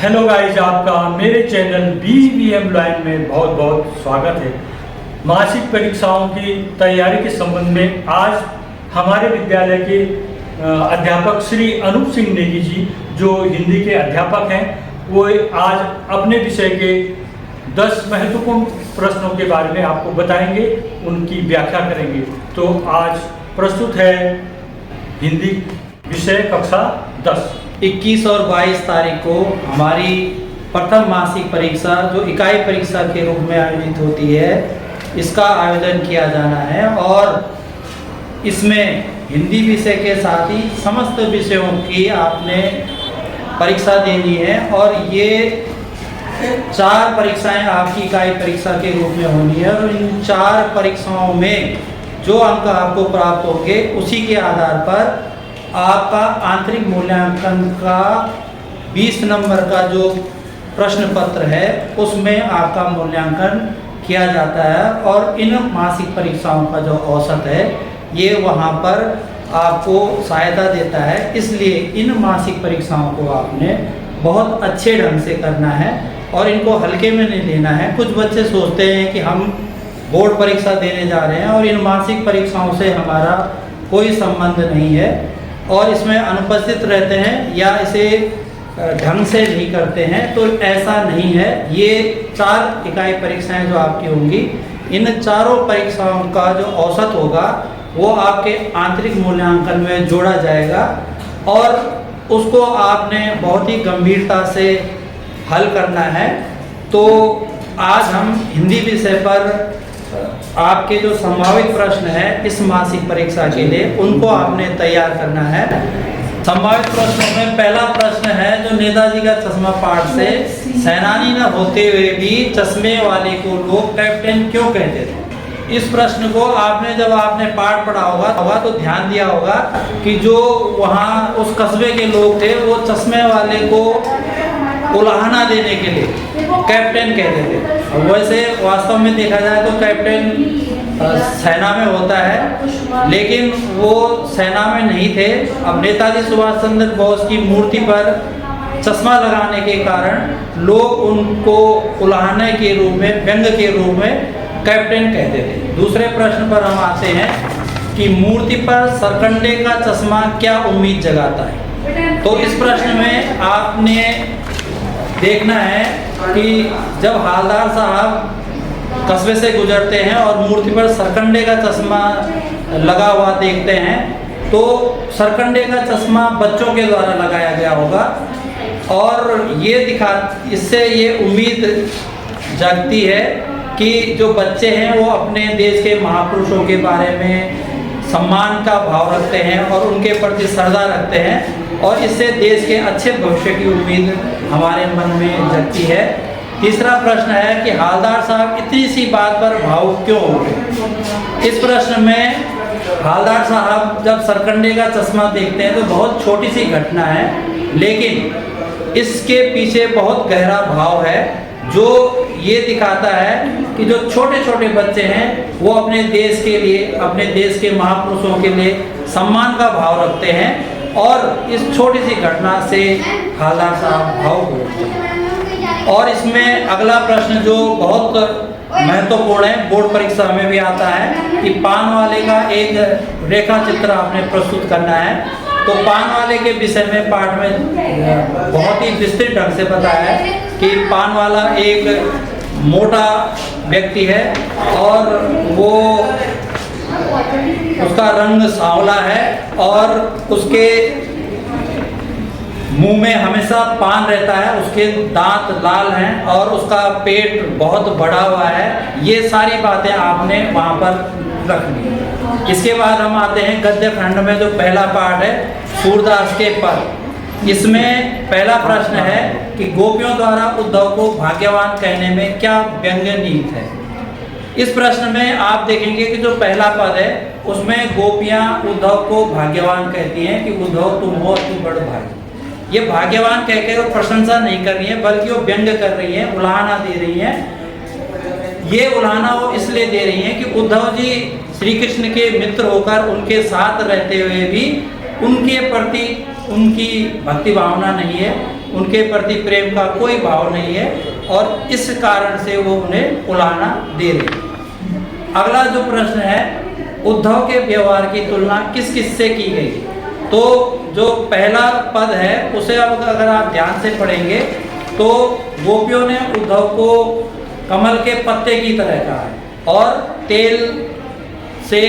Hello guys, आपका मेरे channel BVM line में बहुत बहुत स्वागत है। मासिक परीक्षाओं की तैयारी के संबंध में आज हमारे विद्यालय के अध्यापक श्री अनूप सिंह नेगी जी, जो हिंदी के अध्यापक हैं, वो आज अपने विषय के 10 महत्वपूर्ण प्रश्नों के बारे में आपको बताएंगे, उनकी व्याख्या करेंगे। तो आज प्रस्तुत है हिंदी विषय कक्षा 10। 21 और 22 तारीख को हमारी प्रथम मासिक परीक्षा जो इकाई परीक्षा के रूप में आयोजित होती है, इसका आयोजन किया जाना है और इसमें हिंदी विषय के साथ ही समस्त विषयों की आपने परीक्षा देनी है और ये 4 परीक्षाएं आपकी इकाई परीक्षा के रूप में होनी है और इन 4 परीक्षाओं में जो अंक आपको प्राप्त होंगे उसी के आधार पर आपका आंतरिक मूल्यांकन का 20 नंबर का जो प्रश्न पत्र है उसमें आपका मूल्यांकन किया जाता है और इन मासिक परीक्षाओं का जो औसत है ये वहाँ पर आपको सहायता देता है। इसलिए इन मासिक परीक्षाओं को आपने बहुत अच्छे ढंग से करना है और इनको हल्के में नहीं लेना है। कुछ बच्चे सोचते हैं कि हम बोर्ड परीक्षा देने जा रहे हैं और इन मासिक परीक्षाओं से हमारा कोई संबंध नहीं है और इसमें अनुपस्थित रहते हैं या इसे ढंग से नहीं करते हैं, तो ऐसा नहीं है। ये 4 इकाई परीक्षाएं जो आपकी होंगी, इन चारों परीक्षाओं का जो औसत होगा वो आपके आंतरिक मूल्यांकन में जोड़ा जाएगा और उसको आपने बहुत ही गंभीरता से हल करना है। तो आज हम हिंदी विषय पर आपके जो संभावित प्रश्न है इस मासिक परीक्षा के लिए, उनको आपने तैयार करना है। संभावित प्रश्नों में पहला प्रश्न है जो नेताजी का चश्मा पाठ से, सेनानी न होते हुए भी चश्मे वाले को लोग कैप्टन क्यों कहते थे। इस प्रश्न को आपने जब आपने पाठ पढ़ा होगा तो ध्यान दिया होगा कि जो वहाँ उस कस्बे के लोग थे वो चश्मे वाले को उलाहना देने के लिए कैप्टन कहते थे। वैसे वास्तव में देखा जाए तो कैप्टन सेना में होता है, लेकिन वो सेना में नहीं थे। अब नेताजी सुभाष चंद्र बोस की मूर्ति पर चश्मा लगाने के कारण लोग उनको उलाहने के रूप में, व्यंग के रूप में कैप्टन कहते थे। दूसरे प्रश्न पर हम आते हैं कि मूर्ति पर सरकंडे का चश्मा क्या उम्मीद जगाता है। तो इस प्रश्न में आपने देखना है कि जब हालदार साहब कस्बे से गुजरते हैं और मूर्ति पर सरकंडे का चश्मा लगा हुआ देखते हैं तो सरकंडे का चश्मा बच्चों के द्वारा लगाया गया होगा और इससे ये उम्मीद जगती है कि जो बच्चे हैं वो अपने देश के महापुरुषों के बारे में सम्मान का भाव रखते हैं और उनके प्रति श्रद्धा रखते हैं और इससे देश के अच्छे भविष्य की उम्मीद हमारे मन में जगती है। तीसरा प्रश्न है कि हालदार साहब इतनी सी बात पर भावुक क्यों हो गए। इस प्रश्न में हालदार साहब जब सरकंडे का चश्मा देखते हैं तो बहुत छोटी सी घटना है, लेकिन इसके पीछे बहुत गहरा भाव है जो ये दिखाता है कि जो छोटे छोटे बच्चे हैं वो अपने देश के लिए, अपने देश के महापुरुषों के लिए सम्मान का भाव रखते हैं और इस छोटी सी घटना से हालदार साहब भावुक होते हैं। और इसमें अगला प्रश्न जो बहुत महत्वपूर्ण है, बोर्ड परीक्षा में भी आता है कि पान वाले का एक रेखा चित्र आपने प्रस्तुत करना है। तो पान वाले के विषय में पाठ में बहुत ही विस्तृत ढंग से बताया है कि पान वाला एक मोटा व्यक्ति है और वो उसका रंग सांवला है और उसके मुंह में हमेशा पान रहता है, उसके दांत लाल हैं और उसका पेट बहुत बड़ा हुआ है। ये सारी बातें आपने वहाँ पर रखनी है। इसके बाद हम आते हैं गद्य खंड में जो पहला पाठ है सूरदास के पद। इसमें पहला प्रश्न है कि गोपियों द्वारा उद्धव को भाग्यवान कहने में क्या व्यंग्य नीत है। इस प्रश्न में आप देखेंगे कि जो पहला पद है उसमें गोपियां उद्धव को भाग्यवान कहती हैं कि उद्धव तुम हो, तुम बड़ भाग्य। ये भाग्यवान कहकर वो प्रशंसा नहीं कर रही है बल्कि वो व्यंग कर रही है, उलाहना दे रही है। ये उलाहना वो इसलिए दे रही है कि उद्धव जी श्री कृष्ण के मित्र होकर उनके साथ रहते हुए भी उनके प्रति उनकी भक्ति भावना नहीं है, उनके प्रति प्रेम का कोई भाव नहीं है और इस कारण से वो उन्हें उलाहना दे रहे हैं। अगला जो प्रश्न है, उद्धव के व्यवहार की तुलना किस किस से की गई? तो जो पहला पद है उसे अब अगर आप ध्यान से पढ़ेंगे तो गोपियों ने उद्धव को कमल के पत्ते की तरह कहा है और तेल से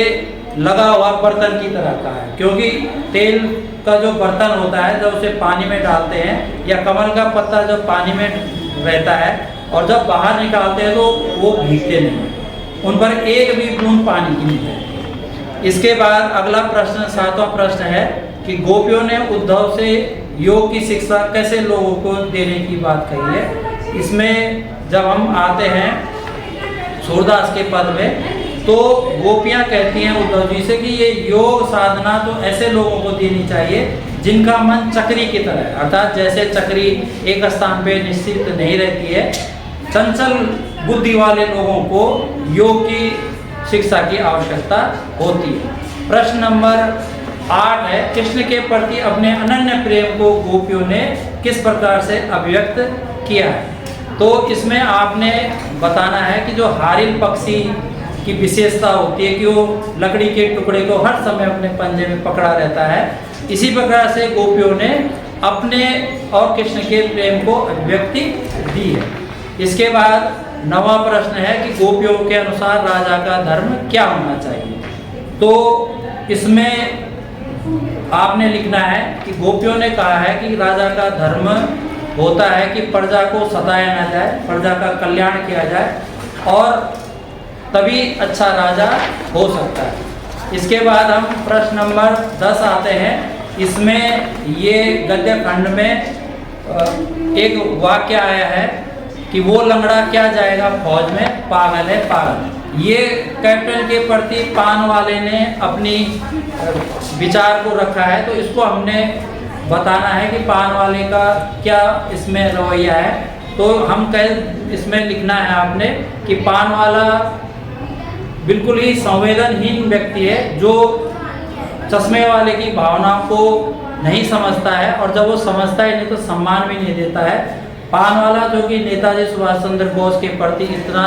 लगा हुआ बर्तन की तरह कहा है, क्योंकि तेल का जो बर्तन होता है जब उसे पानी में डालते हैं या कमल का पत्ता जब पानी में रहता है और जब बाहर निकालते हैं तो वो भीगते नहीं, उन पर एक भी बूंद पानी की नहीं है। इसके बाद अगला प्रश्न, सातवां प्रश्न है कि गोपियों ने उद्धव से योग की शिक्षा कैसे लोगों को देने की बात कही है। इसमें जब हम आते हैं सूरदास के पद में तो गोपियां कहती हैं उद्धव जी से कि ये योग साधना तो ऐसे लोगों को देनी चाहिए जिनका मन चक्री की तरह है, अर्थात जैसे चक्री एक स्थान पे निश्चित नहीं रहती है, चंचल बुद्धि वाले लोगों को योग की शिक्षा की आवश्यकता होती है। प्रश्न नंबर 8 है, कृष्ण के प्रति अपने अनन्य प्रेम को गोपियों ने किस प्रकार से अभिव्यक्त किया है? तो इसमें आपने बताना है कि जो हारिल पक्षी की विशेषता होती है कि वो लकड़ी के टुकड़े को हर समय अपने पंजे में पकड़ा रहता है, इसी प्रकार से गोपियों ने अपने और कृष्ण के प्रेम को अभिव्यक्ति दी है। इसके बाद 9वां प्रश्न है कि गोपियों के अनुसार राजा का धर्म क्या होना चाहिए? तो इसमें आपने लिखना है कि गोपियों ने कहा है कि राजा का धर्म होता है कि प्रजा को सताया न जाए, प्रजा का कल्याण किया जाए और तभी अच्छा राजा हो सकता है। इसके बाद हम प्रश्न नंबर 10 आते हैं। इसमें ये गद्य खंड में एक वाक्य आया है कि वो लंगड़ा क्या जाएगा फौज में, पागल है पागल। ये कैप्टन के प्रति पान वाले ने अपनी विचार को रखा है, तो इसको हमने बताना है कि पान वाले का क्या इसमें रवैया है। तो हम इसमें लिखना है आपने कि पान वाला बिल्कुल ही संवेदनहीन व्यक्ति है जो चश्मे वाले की भावना को नहीं समझता है और जब वो समझता ही नहीं तो सम्मान भी नहीं देता है। पान वाला जो कि नेताजी सुभाष चंद्र बोस के प्रति इतना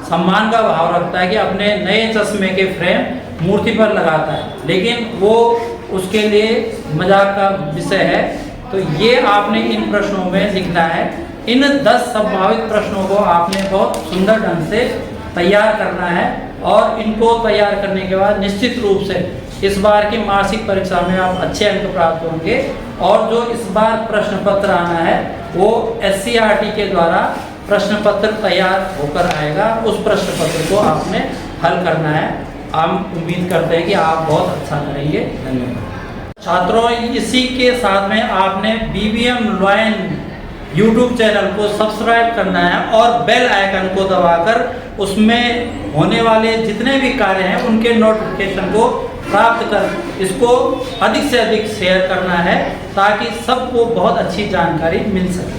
सम्मान का भाव रखता है कि अपने नए चश्मे के फ्रेम मूर्ति पर लगाता है, लेकिन वो उसके लिए मजाक का विषय है। तो ये आपने इन प्रश्नों में लिखना है। इन 10 संभावित प्रश्नों को आपने बहुत सुंदर ढंग से तैयार करना है और इनको तैयार करने के बाद निश्चित रूप से इस बार की मासिक परीक्षा में आप अच्छे अंक प्राप्त होंगे। और जो इस बार प्रश्न पत्र आना है वो SCERT के द्वारा प्रश्न पत्र तैयार होकर आएगा, उस प्रश्न पत्र को आपने हल करना है। हम उम्मीद करते हैं कि आप बहुत अच्छा करेंगे। धन्यवाद छात्रों। इसी के साथ में आपने BVM लॉयन YouTube चैनल को सब्सक्राइब करना है और बेल आइकन को दबाकर उसमें होने वाले जितने भी कार्य हैं उनके नोटिफिकेशन को प्राप्त कर इसको अधिक से अधिक शेयर करना है ताकि सबको बहुत अच्छी जानकारी मिल सके।